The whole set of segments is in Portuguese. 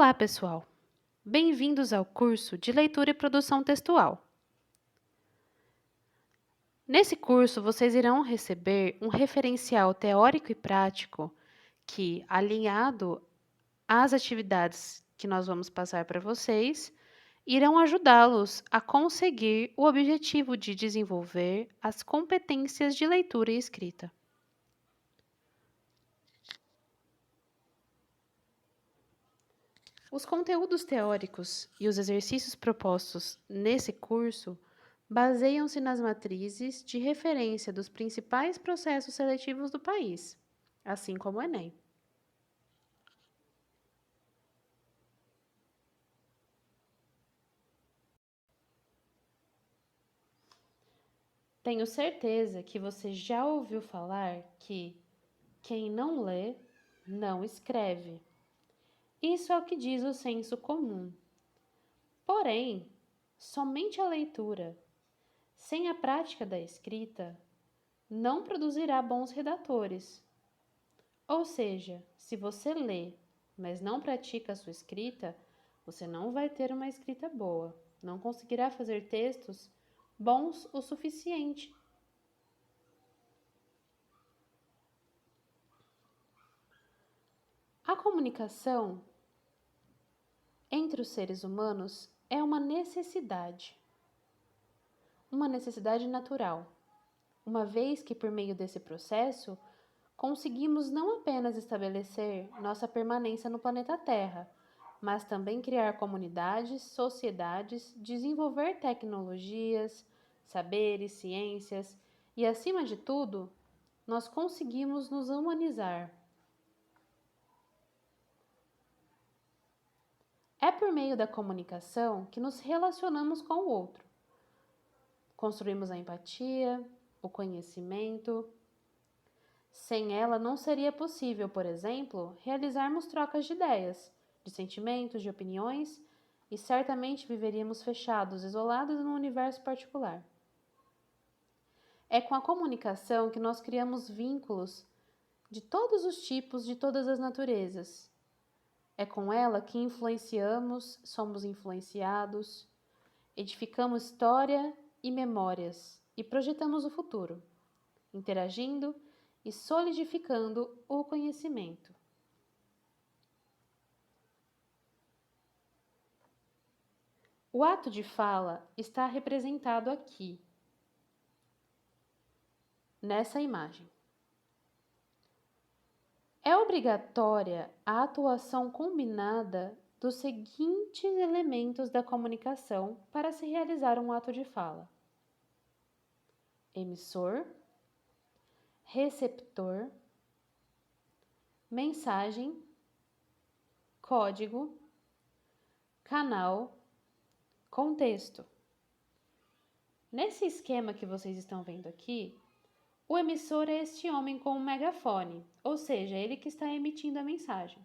Olá, pessoal! Bem-vindos ao curso de Leitura e Produção Textual. Nesse curso, vocês irão receber um referencial teórico e prático que, alinhado às atividades que nós vamos passar para vocês, irão ajudá-los a conseguir o objetivo de desenvolver as competências de leitura e escrita. Os conteúdos teóricos e os exercícios propostos nesse curso baseiam-se nas matrizes de referência dos principais processos seletivos do país, assim como o Enem. Tenho certeza que você já ouviu falar que quem não lê, não escreve. Isso é o que diz o senso comum. Porém, somente a leitura, sem a prática da escrita, não produzirá bons redatores. Ou seja, se você lê, mas não pratica a sua escrita, você não vai ter uma escrita boa, não conseguirá fazer textos bons o suficiente. A comunicação entre os seres humanos é uma necessidade natural, uma vez que por meio desse processo conseguimos não apenas estabelecer nossa permanência no planeta Terra, mas também criar comunidades, sociedades, desenvolver tecnologias, saberes, ciências e, acima de tudo, nós conseguimos nos humanizar. É por meio da comunicação que nos relacionamos com o outro. Construímos a empatia, o conhecimento. Sem ela, não seria possível, por exemplo, realizarmos trocas de ideias, de sentimentos, de opiniões, e certamente viveríamos fechados, isolados num universo particular. É com a comunicação que nós criamos vínculos de todos os tipos, de todas as naturezas. É com ela que influenciamos, somos influenciados, edificamos história e memórias e projetamos o futuro, interagindo e solidificando o conhecimento. O ato de fala está representado aqui, nessa imagem. É obrigatória a atuação combinada dos seguintes elementos da comunicação para se realizar um ato de fala: emissor, receptor, mensagem, código, canal, contexto. Nesse esquema que vocês estão vendo aqui, o emissor é este homem com um megafone, ou seja, ele que está emitindo a mensagem.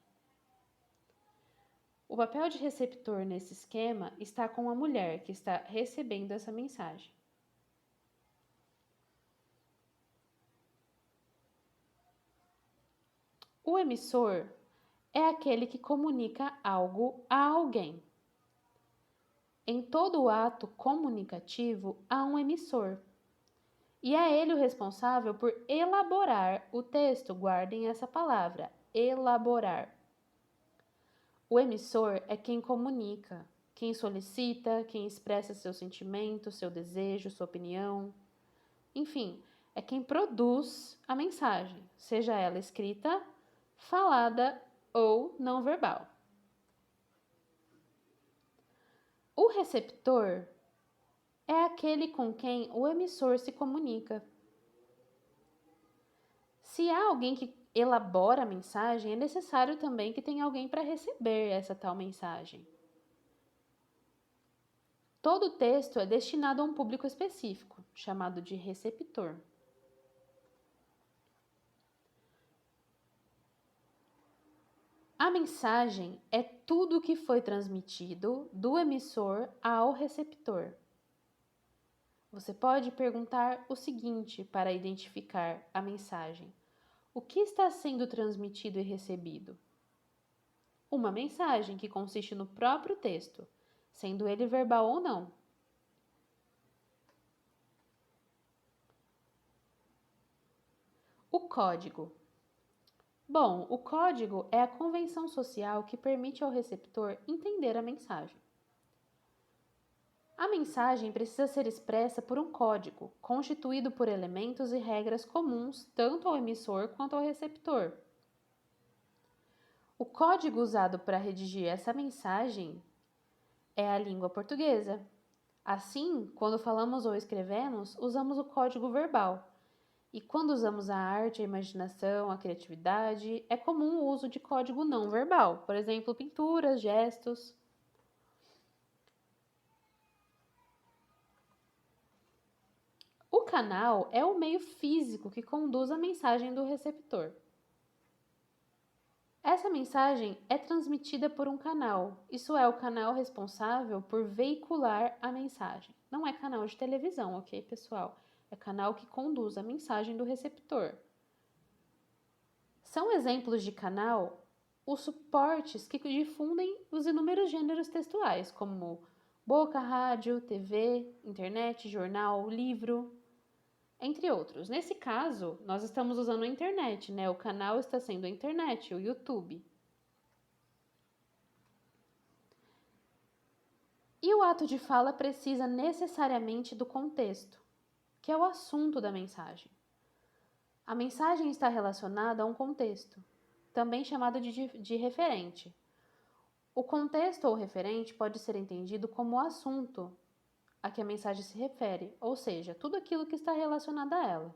O papel de receptor nesse esquema está com a mulher que está recebendo essa mensagem. O emissor é aquele que comunica algo a alguém. Em todo ato comunicativo há um emissor. E é ele o responsável por elaborar o texto. Guardem essa palavra, elaborar. O emissor é quem comunica, quem solicita, quem expressa seu sentimento, seu desejo, sua opinião. Enfim, é quem produz a mensagem, seja ela escrita, falada ou não verbal. O receptor é aquele com quem o emissor se comunica. Se há alguém que elabora a mensagem, é necessário também que tenha alguém para receber essa tal mensagem. Todo texto é destinado a um público específico, chamado de receptor. A mensagem é tudo o que foi transmitido do emissor ao receptor. Você pode perguntar o seguinte para identificar a mensagem: o que está sendo transmitido e recebido? uma mensagem que consiste no próprio texto, sendo ele verbal ou não. O código. Bom, o código é a convenção social que permite ao receptor entender a mensagem. A mensagem precisa ser expressa por um código, constituído por elementos e regras comuns tanto ao emissor quanto ao receptor. O código usado para redigir essa mensagem é a língua portuguesa. Assim, quando falamos ou escrevemos, usamos o código verbal. E quando usamos a arte, a imaginação, a criatividade, é comum o uso de código não verbal, por exemplo, pinturas, gestos. O canal é o meio físico que conduz a mensagem do receptor. Essa mensagem é transmitida por um canal, isso é, o canal responsável por veicular a mensagem. Não é canal de televisão, ok, pessoal? É canal que conduz a mensagem do receptor. São exemplos de canal os suportes que difundem os inúmeros gêneros textuais, como boca, rádio, TV, internet, jornal, livro, entre outros. Nesse caso, nós estamos usando a internet, né? O canal está sendo a internet, o YouTube. E o ato de fala precisa necessariamente do contexto, que é o assunto da mensagem. A mensagem está relacionada a um contexto, também chamado de referente. O contexto ou referente pode ser entendido como o assunto a que a mensagem se refere, ou seja, tudo aquilo que está relacionado a ela.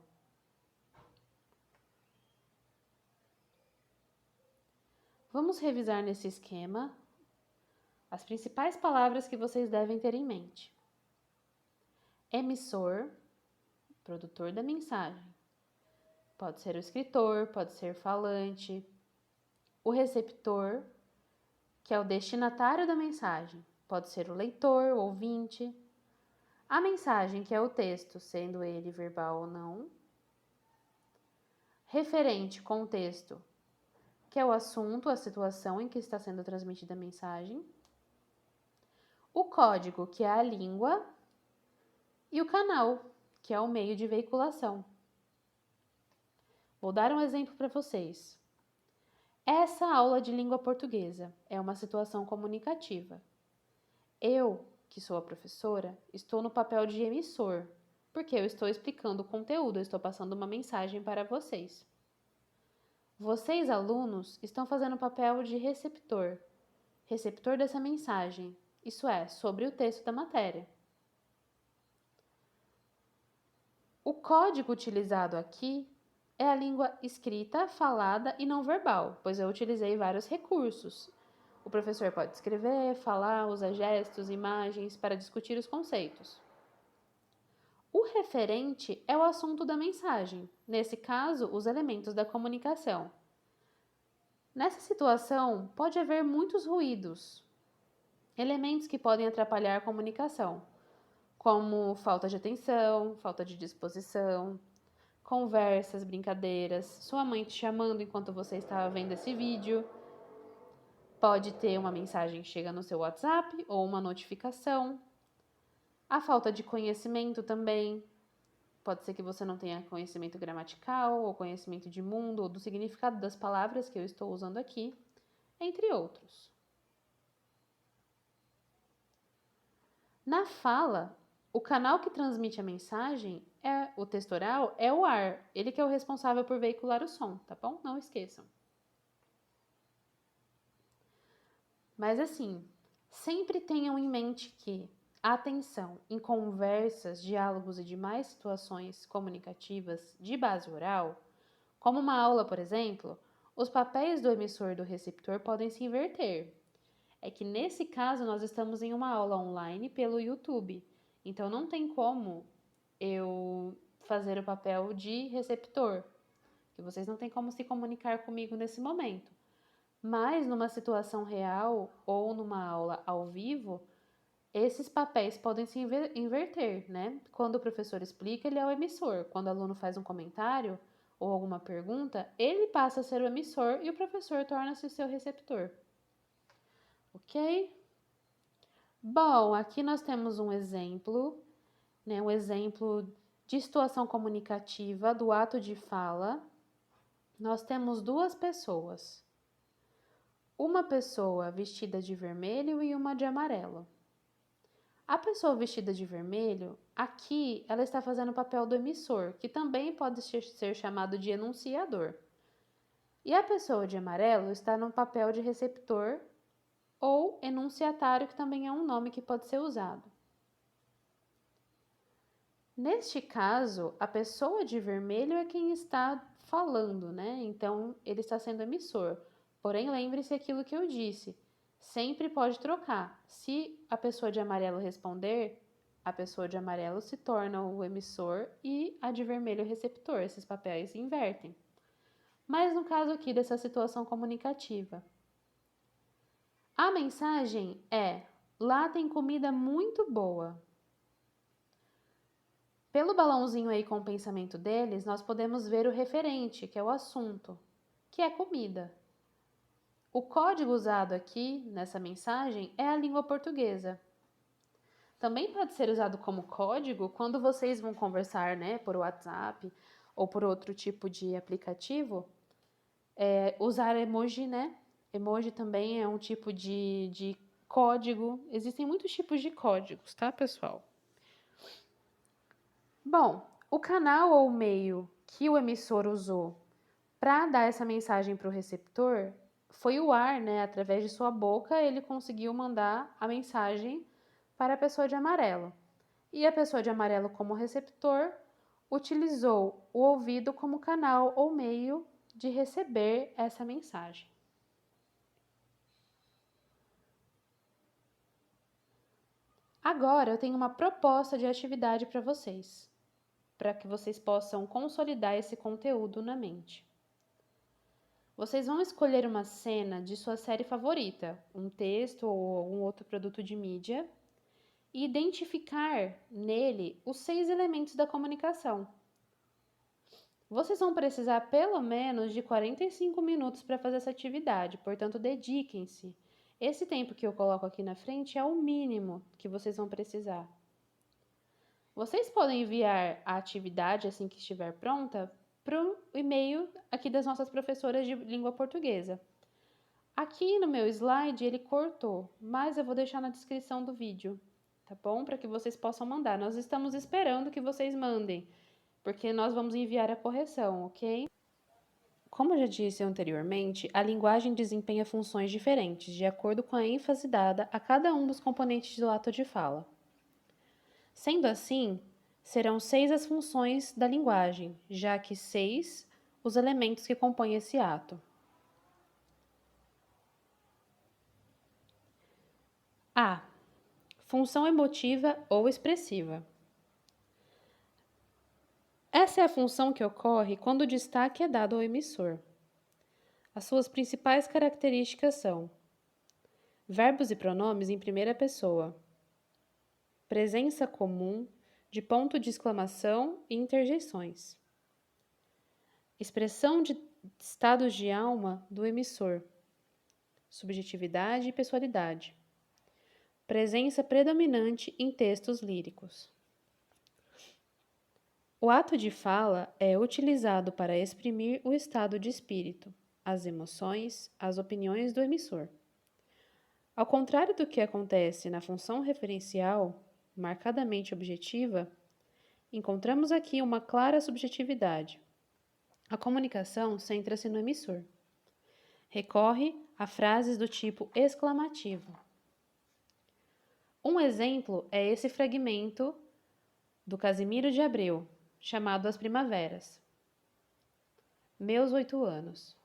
Vamos revisar nesse esquema as principais palavras que vocês devem ter em mente. Emissor, produtor da mensagem. Pode ser o escritor, pode ser falante. O receptor, que é o destinatário da mensagem. Pode ser o leitor, o ouvinte. A mensagem, que é o texto, sendo ele verbal ou não. Referente, contexto, que é o assunto, a situação em que está sendo transmitida a mensagem. O código, que é a língua. E o canal, que é o meio de veiculação. Vou dar um exemplo para vocês. Essa aula de língua portuguesa é uma situação comunicativa. Eu, que sou a professora, estou no papel de emissor, porque eu estou explicando o conteúdo, eu estou passando uma mensagem para vocês. Vocês, alunos, estão fazendo o papel de receptor, receptor dessa mensagem, isso é, sobre o texto da matéria. O código utilizado aqui é a língua escrita, falada e não verbal, pois eu utilizei vários recursos. O professor pode escrever, falar, usar gestos, imagens para discutir os conceitos. O referente é o assunto da mensagem, nesse caso, os elementos da comunicação. Nessa situação, pode haver muitos ruídos, elementos que podem atrapalhar a comunicação, como falta de atenção, falta de disposição, conversas, brincadeiras, sua mãe te chamando enquanto você estava vendo esse vídeo. Pode ter uma mensagem que chega no seu WhatsApp ou uma notificação. A falta de conhecimento também. Pode ser que você não tenha conhecimento gramatical ou conhecimento de mundo ou do significado das palavras que eu estou usando aqui, entre outros. Na fala, o canal que transmite a mensagem o texto oral é o ar, ele que é o responsável por veicular o som, tá bom? Não esqueçam. Mas assim, sempre tenham em mente que a atenção em conversas, diálogos e demais situações comunicativas de base oral, como uma aula, por exemplo, os papéis do emissor e do receptor podem se inverter. É que nesse caso nós estamos em uma aula online pelo YouTube, então não tem como eu fazer o papel de receptor, que vocês não têm como se comunicar comigo nesse momento. Mas numa situação real ou numa aula ao vivo, esses papéis podem se inverter, né? Quando o professor explica, ele é o emissor. Quando o aluno faz um comentário ou alguma pergunta, ele passa a ser o emissor e o professor torna-se o seu receptor. ok? Bom, aqui nós temos um exemplo, né? Um exemplo de situação comunicativa do ato de fala. Nós temos duas pessoas. Uma pessoa vestida de vermelho e uma de amarelo. A pessoa vestida de vermelho, aqui ela está fazendo o papel do emissor, que também pode ser chamado de enunciador. E a pessoa de amarelo está no papel de receptor ou enunciatário, que também é um nome que pode ser usado. Neste caso, a pessoa de vermelho é quem está falando, né? Então, ele está sendo emissor. Porém, lembre-se aquilo que eu disse. Sempre pode trocar. Se a pessoa de amarelo responder, a pessoa de amarelo se torna o emissor e a de vermelho o receptor. Esses papéis se invertem. Mas no caso aqui dessa situação comunicativa, a mensagem é: lá tem comida muito boa. Pelo balãozinho aí com o pensamento deles, nós podemos ver o referente, que é o assunto, que é comida. O código usado aqui nessa mensagem é a língua portuguesa. Também pode ser usado como código quando vocês vão conversar, né, por WhatsApp ou por outro tipo de aplicativo. Usar emoji, né? Emoji também é um tipo de código. Existem muitos tipos de códigos, tá, pessoal? Bom, o canal ou meio que o emissor usou para dar essa mensagem para o receptor foi o ar, né? Através de sua boca, ele conseguiu mandar a mensagem para a pessoa de amarelo. E a pessoa de amarelo, como receptor, utilizou o ouvido como canal ou meio de receber essa mensagem. Agora eu tenho uma proposta de atividade para vocês, para que vocês possam consolidar esse conteúdo na mente. Vocês vão escolher uma cena de sua série favorita, um texto ou algum outro produto de mídia, e identificar nele os 6 elementos da comunicação. Vocês vão precisar pelo menos de 45 minutos para fazer essa atividade, portanto, dediquem-se. Esse tempo que eu coloco aqui na frente é o mínimo que vocês vão precisar. Vocês podem enviar a atividade assim que estiver pronta para o e-mail aqui das nossas professoras de língua portuguesa. Aqui no meu slide ele cortou, mas eu vou deixar na descrição do vídeo, tá bom? Para que vocês possam mandar. Nós estamos esperando que vocês mandem, porque nós vamos enviar a correção, ok? Como eu já disse anteriormente, a linguagem desempenha funções diferentes, de acordo com a ênfase dada a cada um dos componentes do ato de fala. Sendo assim, serão 6 as funções da linguagem, já que 6 os elementos que compõem esse ato. A. Função emotiva ou expressiva. Essa é a função que ocorre quando o destaque é dado ao emissor. As suas principais características são: verbos e pronomes em primeira pessoa, presença comum de ponto de exclamação e interjeições, expressão de estados de alma do emissor, subjetividade e pessoalidade, presença predominante em textos líricos. O ato de fala é utilizado para exprimir o estado de espírito, as emoções, as opiniões do emissor. Ao contrário do que acontece na função referencial, marcadamente objetiva, encontramos aqui uma clara subjetividade. A comunicação centra-se no emissor. Recorre a frases do tipo exclamativo. Um exemplo é esse fragmento do Casimiro de Abreu, chamado As Primaveras. Meus 8 anos.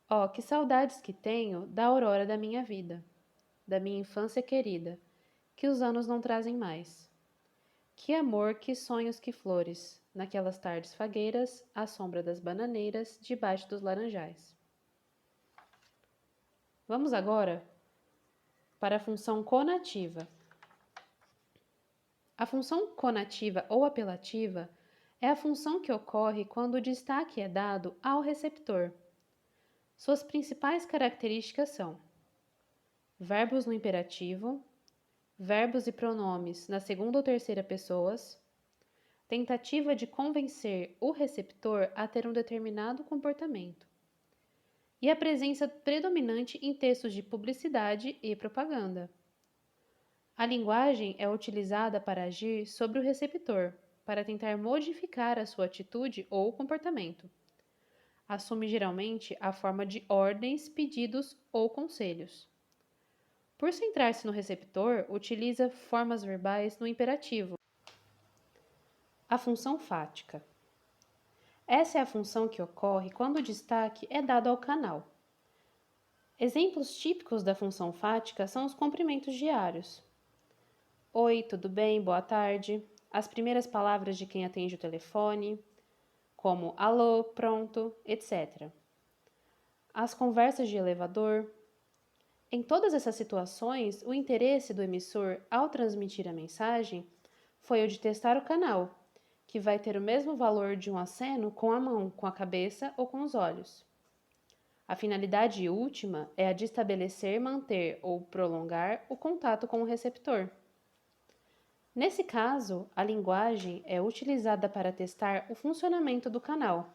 Oh, que saudades que tenho da aurora da minha vida, da minha infância querida, que os anos não trazem mais. Que amor, que sonhos, que flores, naquelas tardes fagueiras, à sombra das bananeiras, debaixo dos laranjais. Vamos agora para a função conativa. A função conativa ou apelativa é a função que ocorre quando o destaque é dado ao receptor. Suas principais características são: verbos no imperativo, verbos e pronomes na segunda ou terceira pessoas, tentativa de convencer o receptor a ter um determinado comportamento, e a presença predominante em textos de publicidade e propaganda. A linguagem é utilizada para agir sobre o receptor, para tentar modificar a sua atitude ou comportamento. Assume geralmente a forma de ordens, pedidos ou conselhos. Por centrar-se no receptor, utiliza formas verbais no imperativo. A função fática. Essa é a função que ocorre quando o destaque é dado ao canal. Exemplos típicos da função fática são os cumprimentos diários. Oi, tudo bem? Boa tarde. As primeiras palavras de quem atende o telefone, como alô, pronto, etc. As conversas de elevador. Em todas essas situações, o interesse do emissor ao transmitir a mensagem foi o de testar o canal, que vai ter o mesmo valor de um aceno com a mão, com a cabeça ou com os olhos. A finalidade última é a de estabelecer, manter ou prolongar o contato com o receptor. Nesse caso, a linguagem é utilizada para testar o funcionamento do canal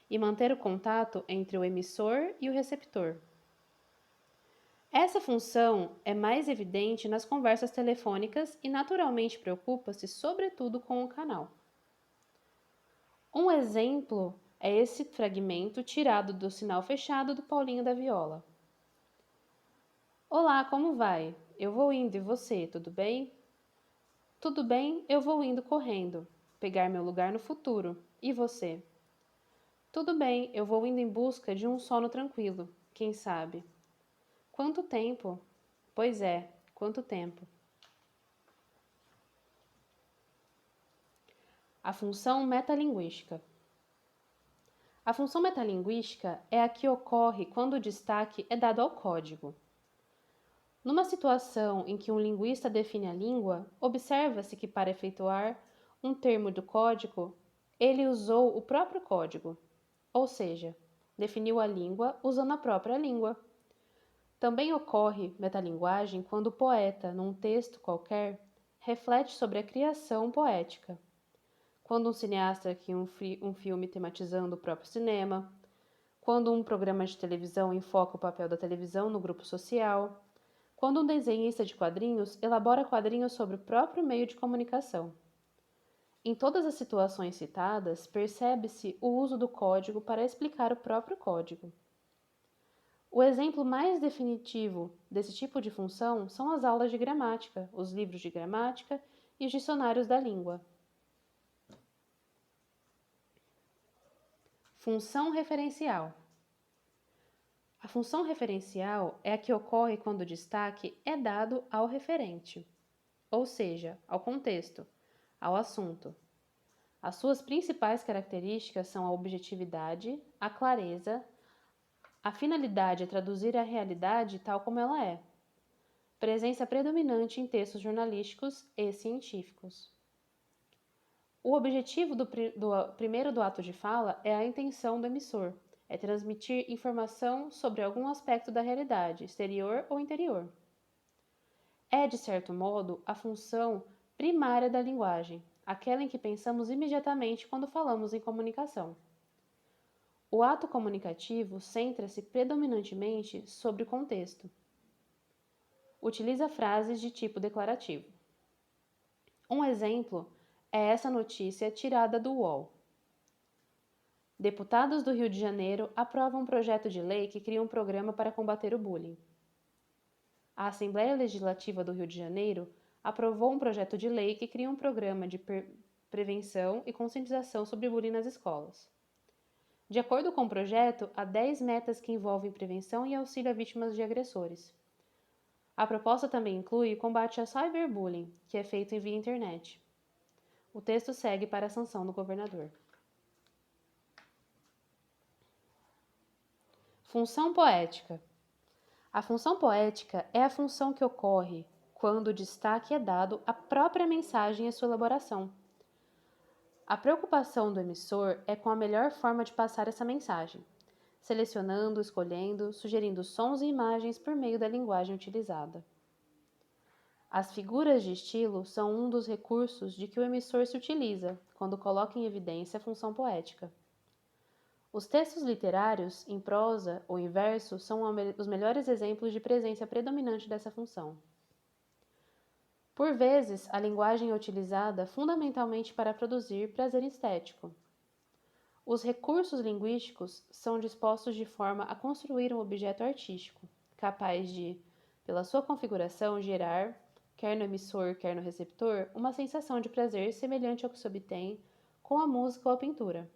e manter o contato entre o emissor e o receptor. Essa função é mais evidente nas conversas telefônicas e naturalmente preocupa-se sobretudo com o canal. Um exemplo é esse fragmento tirado do Sinal Fechado do Paulinho da Viola. Olá, como vai? Eu vou indo e você, tudo bem? Tudo bem, eu vou indo correndo, pegar meu lugar no futuro. E você? Tudo bem, eu vou indo em busca de um sono tranquilo, quem sabe? Quanto tempo? Pois é, quanto tempo? A função metalinguística. A função metalinguística é a que ocorre quando o destaque é dado ao código. Numa situação em que um linguista define a língua, observa-se que para efetuar um termo do código, ele usou o próprio código, ou seja, definiu a língua usando a própria língua. Também ocorre metalinguagem quando o poeta, num texto qualquer, reflete sobre a criação poética. Quando um cineasta cria um filme tematizando o próprio cinema, quando um programa de televisão enfoca o papel da televisão no grupo social, quando um desenhista de quadrinhos elabora quadrinhos sobre o próprio meio de comunicação. Em todas as situações citadas, percebe-se o uso do código para explicar o próprio código. O exemplo mais definitivo desse tipo de função são as aulas de gramática, os livros de gramática e os dicionários da língua. Função referencial. A função referencial é a que ocorre quando o destaque é dado ao referente, ou seja, ao contexto, ao assunto. As suas principais características são a objetividade, a clareza, a finalidade é traduzir a realidade tal como ela é, presença predominante em textos jornalísticos e científicos. O objetivo primeiro do ato de fala é a intenção do emissor, é transmitir informação sobre algum aspecto da realidade, exterior ou interior. É, de certo modo, a função primária da linguagem, aquela em que pensamos imediatamente quando falamos em comunicação. O ato comunicativo centra-se predominantemente sobre o contexto. Utiliza frases de tipo declarativo. Um exemplo é essa notícia tirada do UOL. Deputados do Rio de Janeiro aprovam um projeto de lei que cria um programa para combater o bullying. A Assembleia Legislativa do Rio de Janeiro aprovou um projeto de lei que cria um programa de prevenção e conscientização sobre bullying nas escolas. De acordo com o projeto, há 10 metas que envolvem prevenção e auxílio a vítimas de agressores. A proposta também inclui o combate ao cyberbullying, que é feito via internet. O texto segue para a sanção do governador. Função poética. A função poética é a função que ocorre quando o destaque é dado à própria mensagem e sua elaboração. A preocupação do emissor é com a melhor forma de passar essa mensagem, selecionando, escolhendo, sugerindo sons e imagens por meio da linguagem utilizada. As figuras de estilo são um dos recursos de que o emissor se utiliza quando coloca em evidência a função poética. Os textos literários, em prosa ou em verso, são os melhores exemplos de presença predominante dessa função. Por vezes, a linguagem é utilizada fundamentalmente para produzir prazer estético. Os recursos linguísticos são dispostos de forma a construir um objeto artístico, capaz de, pela sua configuração, gerar, quer no emissor, quer no receptor, uma sensação de prazer semelhante ao que se obtém com a música ou a pintura.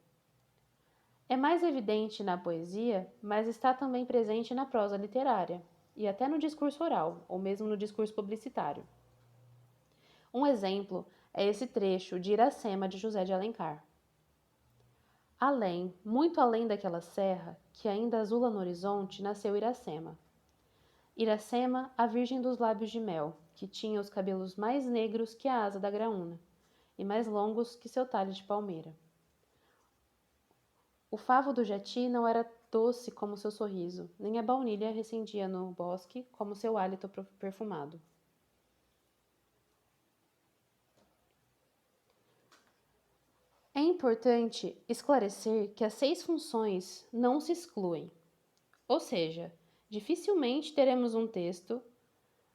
É mais evidente na poesia, mas está também presente na prosa literária, e até no discurso oral, ou mesmo no discurso publicitário. Um exemplo é esse trecho de Iracema, de José de Alencar. Além, muito além daquela serra, que ainda azula no horizonte, nasceu Iracema. Iracema, a virgem dos lábios de mel, que tinha os cabelos mais negros que a asa da graúna, e mais longos que seu talhe de palmeira. O favo do jati não era doce como seu sorriso, nem a baunilha recendia no bosque como seu hálito perfumado. É importante esclarecer que as 6 funções não se excluem, ou seja, dificilmente teremos um texto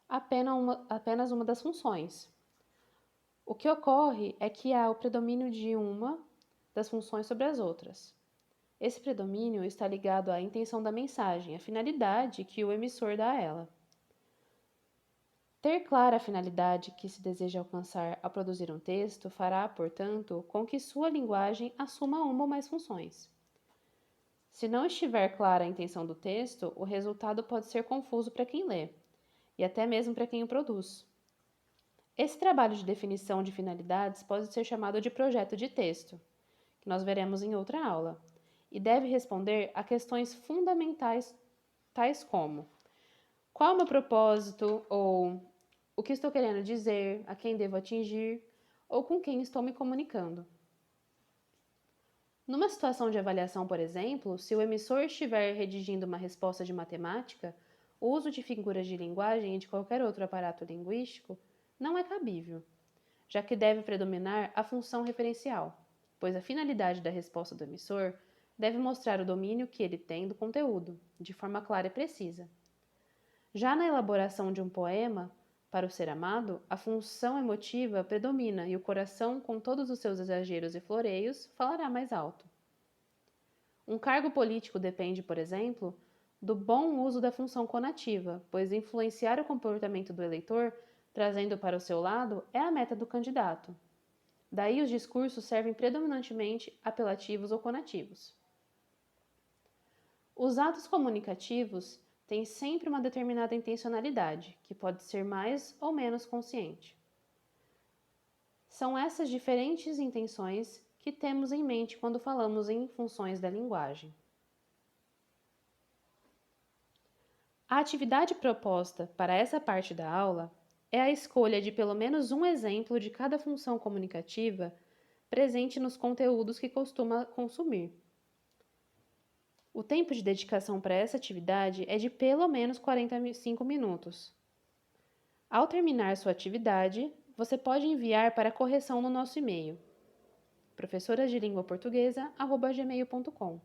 apenas uma das funções. O que ocorre é que há o predomínio de uma das funções sobre as outras. Esse predomínio está ligado à intenção da mensagem, à finalidade que o emissor dá a ela. Ter clara a finalidade que se deseja alcançar ao produzir um texto fará, portanto, com que sua linguagem assuma uma ou mais funções. Se não estiver clara a intenção do texto, o resultado pode ser confuso para quem lê, e até mesmo para quem o produz. Esse trabalho de definição de finalidades pode ser chamado de projeto de texto, que nós veremos em outra aula, e deve responder a questões fundamentais, tais como: qual é o meu propósito? Ou o que estou querendo dizer? A quem devo atingir? Ou com quem estou me comunicando? Numa situação de avaliação, por exemplo, se o emissor estiver redigindo uma resposta de matemática, o uso de figuras de linguagem e de qualquer outro aparato linguístico não é cabível, já que deve predominar a função referencial, pois a finalidade da resposta do emissor deve mostrar o domínio que ele tem do conteúdo, de forma clara e precisa. Já na elaboração de um poema, para o ser amado, a função emotiva predomina e o coração, com todos os seus exageros e floreios, falará mais alto. Um cargo político depende, por exemplo, do bom uso da função conativa, pois influenciar o comportamento do eleitor, trazendo para o seu lado, é a meta do candidato. Daí os discursos servem predominantemente apelativos ou conativos. Os atos comunicativos têm sempre uma determinada intencionalidade, que pode ser mais ou menos consciente. São essas diferentes intenções que temos em mente quando falamos em funções da linguagem. A atividade proposta para essa parte da aula é a escolha de pelo menos um exemplo de cada função comunicativa presente nos conteúdos que costuma consumir. O tempo de dedicação para essa atividade é de pelo menos 45 minutos. Ao terminar sua atividade, você pode enviar para correção no nosso e-mail, professorasdelinguaportuguesa@gmail.com.